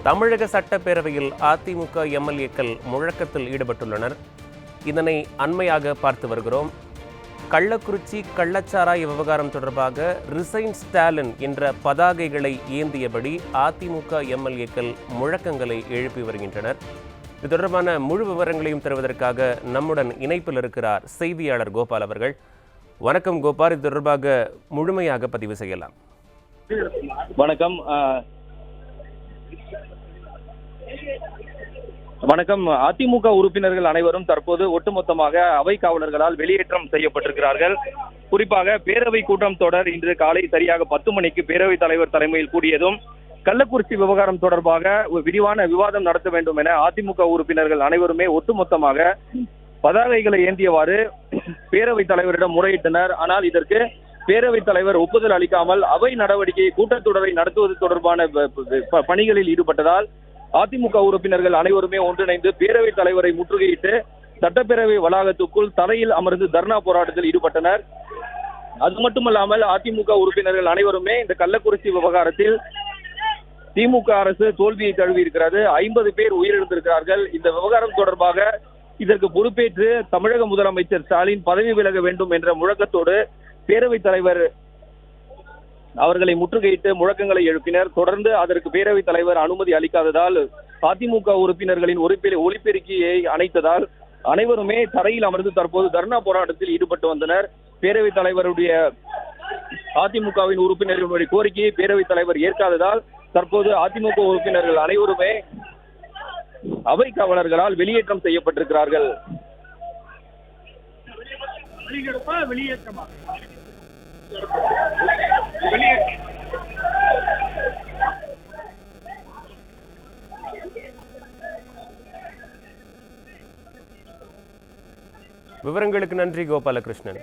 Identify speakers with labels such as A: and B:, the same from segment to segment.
A: தமிழக சட்டப்பேரவையில் அதிமுக எம்எல்ஏக்கள் முழக்கத்தில் ஈடுபட்டுள்ளனர். இதனை அண்மையாக பார்த்து வருகிறோம். கள்ளக்குறிச்சி கள்ளச்சாராய விவகாரம் தொடர்பாக ரிசைன் ஸ்டாலின் என்ற பதாகைகளை ஏந்தியபடி அதிமுக எம்எல்ஏக்கள் முழக்கங்களை எழுப்பி வருகின்றனர். இது தொடர்பான முழு விவரங்களையும் தருவதற்காக நம்முடன் இணைப்பில் இருக்கிறார் செய்தியாளர் கோபால் அவர்கள். வணக்கம் கோபால், இது தொடர்பாக முழுமையாக பதிவு செய்யலாம்.
B: வணக்கம். அதிமுக உறுப்பினர்கள் அனைவரும் தற்போது ஒட்டுமொத்தமாக அவை காவலர்களால் வெளியேற்றம் செய்யப்பட்டிருக்கிறார்கள். குறிப்பாக பேரவை கூட்டம் தொடர் இன்று காலை சரியாக 10 மணிக்கு பேரவைத் தலைவர் தலைமையில் கூடியதும் கள்ளக்குறிச்சி விவகாரம் தொடர்பாக விரிவான விவாதம் நடத்த வேண்டும் என அதிமுக உறுப்பினர்கள் அனைவருமே ஒட்டுமொத்தமாக பதாகைகளை ஏந்தியவாறு பேரவைத் தலைவரிடம் முறையிட்டனர். ஆனால் இதற்கு பேரவைத் தலைவர் ஒப்புதல் அளிக்காமல் அவை நடவடிக்கை கூட்டத்தொடரை நடத்துவது தொடர்பான பணிகளில் ஈடுபட்டதால் அதிமுக உறுப்பினர்கள் அனைவருமே ஒன்றிணைந்து பேரவைத் தலைவரை முற்றுகையிட்டு சட்டப்பேரவை வளாகத்துக்குள் தரையில் அமர்ந்து தர்ணா போராட்டத்தில் ஈடுபட்டனர். அது மட்டுமல்லாமல் அதிமுக உறுப்பினர்கள் அனைவருமே இந்த கள்ளக்குறிச்சி விவகாரத்தில் திமுக அரசு தோல்வியை தழுவி இருக்கிறது, 50 பேர் உயிரிழந்திருக்கிறார்கள். இந்த விவகாரம் தொடர்பாக இதற்கு பொறுப்பேற்று தமிழக முதலமைச்சர் ஸ்டாலின் பதவி விலக வேண்டும் என்ற முழக்கத்தோடு பேரவைத் தலைவர் அவர்களை முற்றுகையிட்டு முழக்கங்களை எழுப்பினர். தொடர்ந்து அதற்கு பேரவைத் தலைவர் அனுமதி அளிக்காததால் அதிமுக உறுப்பினர்களின் ஒலிபெருக்கியை அணைத்ததால் அனைவருமே தரையில் அமர்ந்து தற்போது தர்ணா போராட்டத்தில் ஈடுபட்டு வந்தனர். பேரவைத் தலைவருடைய அதிமுகவின் உறுப்பினர்களுடைய கோரிக்கையை பேரவைத் தலைவர் ஏற்காததால் தற்போது அதிமுக உறுப்பினர்கள் அனைவருமே அவை காவலர்களால் வெளியேற்றம் செய்யப்பட்டிருக்கிறார்கள்.
A: விவரங்களுக்கு நன்றி கோபாலகிருஷ்ணன்.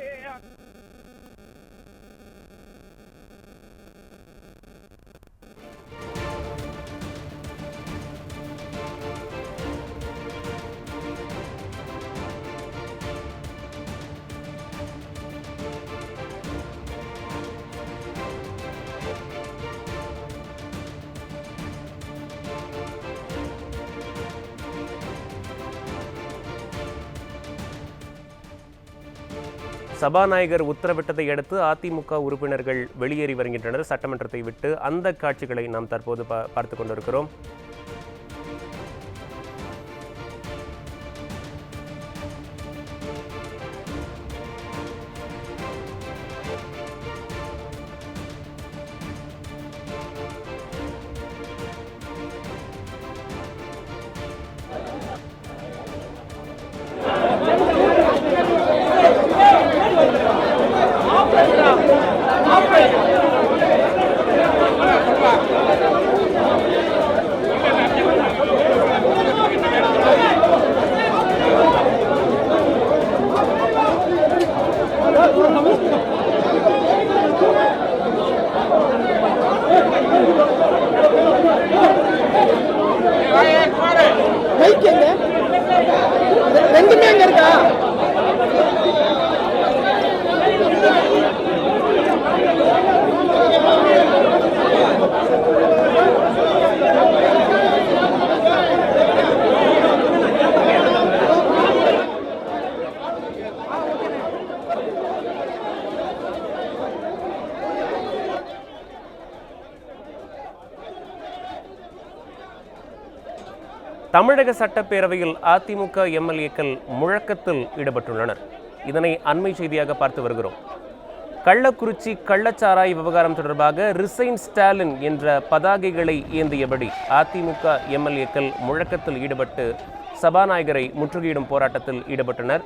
A: சபாநாயகர் உத்தரவிட்டதை அடுத்து அதிமுக உறுப்பினர்கள் வெளியேறி வருகின்றனர் சட்டமன்றத்தை விட்டு. அந்த காட்சிகளை நாம் தற்போது பார்த்து கொண்டிருக்கிறோம்.
C: ரெண்டுமே அங்க இருக்கா?
A: தமிழக சட்டப்பேரவையில் அதிமுக எம்எல்ஏக்கள் முழக்கத்தில் ஈடுபட்டுள்ளனர். இதனை அண்மை செய்தியாக பார்த்து வருகிறோம். கள்ளக்குறிச்சி கள்ளச்சாராய விவகாரம் தொடர்பாக ரிசைன் ஸ்டாலின் என்ற பதாகைகளை ஏந்தியபடி அதிமுக எம்எல்ஏக்கள் முழக்கத்தில் ஈடுபட்டு சபாநாயகரை முற்றுகையிடும் போராட்டத்தில் ஈடுபட்டனர்.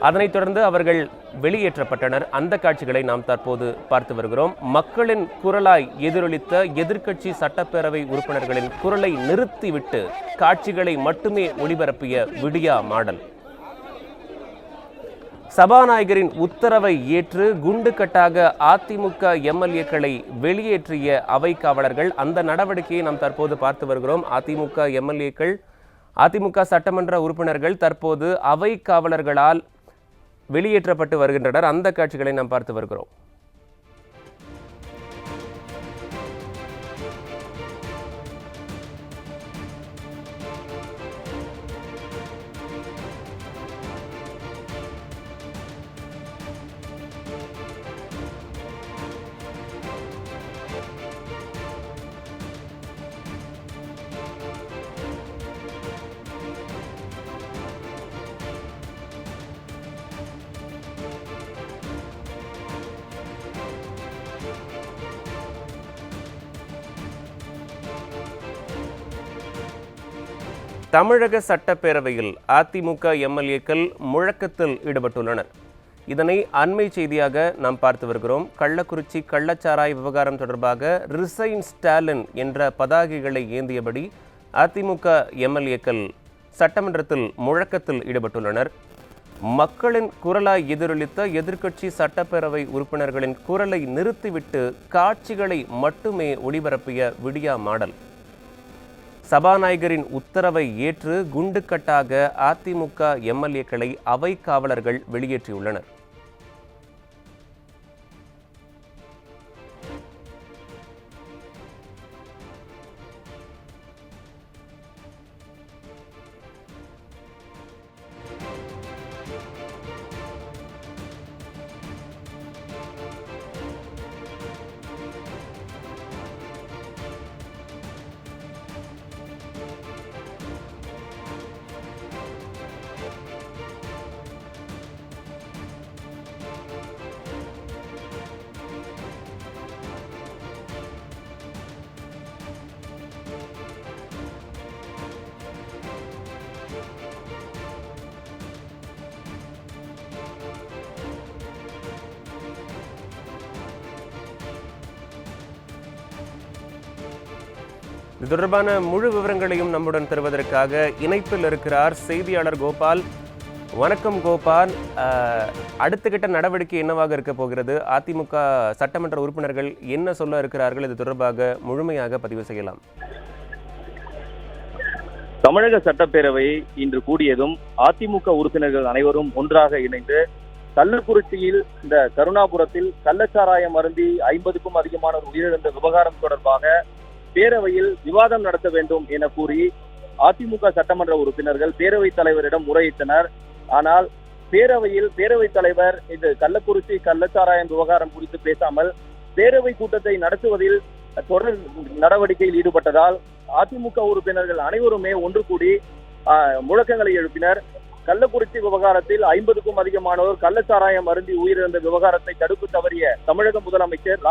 A: அதனைத் தொடர்ந்து அவர்கள் வெளியேற்றப்பட்டனர். அந்த காட்சிகளை நாம் தற்போது பார்த்து வருகிறோம். மக்களின் குரலாய் எதிரொலித்த எதிர்க்கட்சி சட்டப்பேரவை உறுப்பினர்களின் குரலை நிறுத்திவிட்டு காட்சிகளை மட்டுமே ஒளிபரப்பிய விடியா மாடல். சபாநாயகரின் உத்தரவை ஏற்று குண்டுக்கட்டாக அதிமுக எம்எல்ஏக்களை வெளியேற்றிய அவை காவலர்கள். அந்த நடவடிக்கையை நாம் தற்போது பார்த்து வருகிறோம். அதிமுக எம்எல்ஏக்கள், அதிமுக சட்டமன்ற உறுப்பினர்கள் தற்போது அவை காவலர்களால் வெளியேற்றப்பட்டு வருகின்றனர். அந்த காட்சிகளை நாம் பார்த்து வருகிறோம். தமிழக சட்டப்பேரவையில் அதிமுக எம்எல்ஏக்கள் முழக்கத்தில் ஈடுபட்டுள்ளனர். இதனை அண்மை செய்தியாக நாம் பார்த்து வருகிறோம். கள்ளக்குறிச்சி கள்ளச்சாராய விவகாரம் தொடர்பாக ரிசைன் ஸ்டாலின் என்ற பதாகைகளை ஏந்தியபடி அதிமுக எம்எல்ஏக்கள் சட்டமன்றத்தில் முழக்கத்தில் ஈடுபட்டுள்ளனர். மக்களின் குரலாய் எதிரொலித்த எதிர்க்கட்சி சட்டப்பேரவை உறுப்பினர்களின் குரலை நிறுத்திவிட்டு காட்சிகளை மட்டுமே ஒளிபரப்பிய விடியா மாடல். சபாநாயகரின் உத்தரவை ஏற்று குண்டுக்கட்டாக அதிமுக எம்எல்ஏக்களை அவை காவலர்கள் வெளியேற்றியுள்ளனர். இது தொடர்பான முழு விவரங்களையும் நம்முடன் தருவதற்காக இணைப்பில் இருக்கிறார் செய்தியாளர் கோபால். வணக்கம் கோபால். அடுத்த கட்ட நடவடிக்கை என்னவாக இருக்க போகிறது? அதிமுக சட்டமன்ற உறுப்பினர்கள் என்ன சொல்ல இருக்கிறார்கள்? இது தொடர்பாக முழுமையாக பதிவு செய்யலாம்.
B: தமிழக சட்டப்பேரவை இன்று கூடியதும் அதிமுக உறுப்பினர்கள் அனைவரும் ஒன்றாக இணைந்து கள்ளக்குறிச்சியில் இந்த கருணாபுரத்தில் கள்ளச்சாராயம் அருந்தி 50க்கும் அதிகமானோர் உயிரிழந்த விவகாரம் தொடர்பாக பேரவையில் விவாதம் நடத்த வேண்டும் என கூறி அதிமுக சட்டமன்ற உறுப்பினர்கள் பேரவைத் தலைவரிடம் முறையிட்டனர். ஆனால் பேரவைத் தலைவர் இந்த கள்ளக்குறிச்சி கள்ளச்சாராயம் விவகாரம் குறித்து பேசாமல் பேரவை கூட்டத்தை நடத்துவதில் தொடர் நடவடிக்கையில் ஈடுபட்டதால் அதிமுக உறுப்பினர்கள் அனைவருமே ஒன்று கூடி முழக்கங்களை எழுப்பினர். கள்ளக்குறிச்சி விவகாரத்தில் 50க்கும் அதிகமானோர் கள்ளச்சாராயம் அருந்தி உயிரிழந்த விவகாரத்தை தடுப்பு தவறிய தமிழக முதலமைச்சர்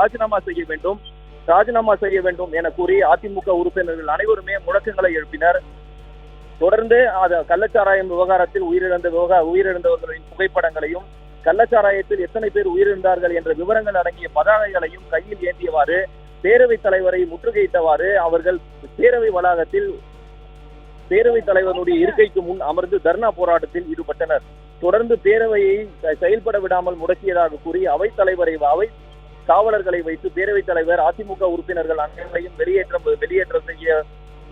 B: ராஜினாமா செய்ய வேண்டும் என கூறி அதிமுக உறுப்பினர்கள் அனைவருமே முழக்கங்களை எழுப்பினர். தொடர்ந்து கள்ளச்சாராயம் விவகாரத்தில் உயிரிழந்தவர்களின் புகைப்படங்களையும் கள்ளச்சாராயத்தில் எத்தனை பேர் உயிரிழந்தார்கள் என்ற விவரங்கள் அடங்கிய பதாகைகளையும் கையில் ஏந்தியவாறு பேரவைத் தலைவரை முற்றுகையிட்டவாறு அவர்கள் பேரவை வளாகத்தில் பேரவைத் தலைவருடைய இருக்கைக்கு முன் அமர்ந்து தர்ணா போராட்டத்தில் ஈடுபட்டனர். தொடர்ந்து பேரவையை செயல்பட விடாமல் முடக்கியதாக கூறி அவை காவலர்களை வைத்து பேரவைத் தலைவர் அதிமுக உறுப்பினர்கள் அனைவரையும் வெளியேற்றம் செய்ய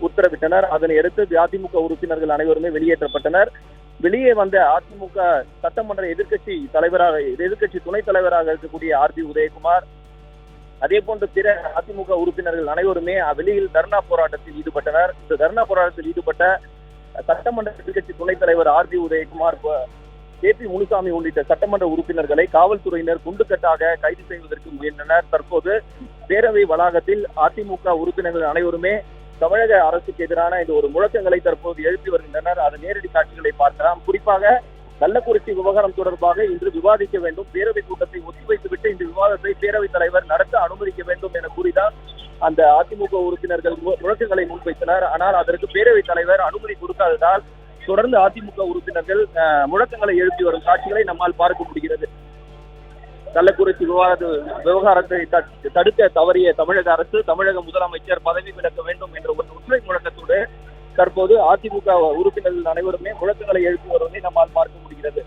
B: உத்தரவிட்டனர். அதனை அடுத்து அதிமுக உறுப்பினர்கள் அனைவருமே வெளியேற்றப்பட்டனர். வெளியே வந்த அதிமுக சட்டமன்ற எதிர்க்கட்சி துணைத் தலைவராக இருக்கக்கூடிய RB உதயகுமார், அதே போன்று பிற அதிமுக உறுப்பினர்கள் அனைவருமே வெளியில் தர்ணா போராட்டத்தில் ஈடுபட்டனர். இந்த தர்ணா போராட்டத்தில் ஈடுபட்ட சட்டமன்ற எதிர்க்கட்சி துணைத் தலைவர் RB உதயகுமார், KP முனுசாமி உள்ளிட்ட சட்டமன்ற உறுப்பினர்களை காவல்துறையினர் குண்டுக்கட்டாக கைது செய்வதற்கு முயன்றனர். தற்போது பேரவை வளாகத்தில் அதிமுக உறுப்பினர்கள் அனைவருமே தமிழக அரசுக்கு எதிரான இந்த ஒரு முழக்கங்களை தற்போது எழுப்பி வருகின்றனர். அது நேரடி காட்சிகளை பார்க்கலாம். குறிப்பாக கள்ளக்குறிச்சி விவகாரம் தொடர்பாக இன்று விவாதிக்க வேண்டும், பேரவை கூட்டத்தை ஒத்திவைத்துவிட்டு இந்த விவாதத்தை பேரவைத் தலைவர் நடத்த அனுமதிக்க வேண்டும் என கூறிதான் அந்த அதிமுக உறுப்பினர்கள் முழக்கங்களை முன்வைத்தனர். ஆனால் அதற்கு பேரவைத் தலைவர் அனுமதி கொடுக்காததால் தொடர்ந்து அதிமுக உறுப்பினர்கள் முழக்கங்களை எழுப்பி வரும் காட்சிகளை நம்மால் பார்க்க முடிகிறது. கள்ளக்குறிச்சி விவகாரத்தை தடுக்க தவறிய தமிழக அரசு, தமிழக முதலமைச்சர் பதவி விலக வேண்டும் என்ற ஒரு ஒற்றை முழக்கத்தோடு தற்போது அதிமுக உறுப்பினர்கள் அனைவருமே முழக்கங்களை எழுப்பி வருவதை நம்மால் பார்க்க முடிகிறது.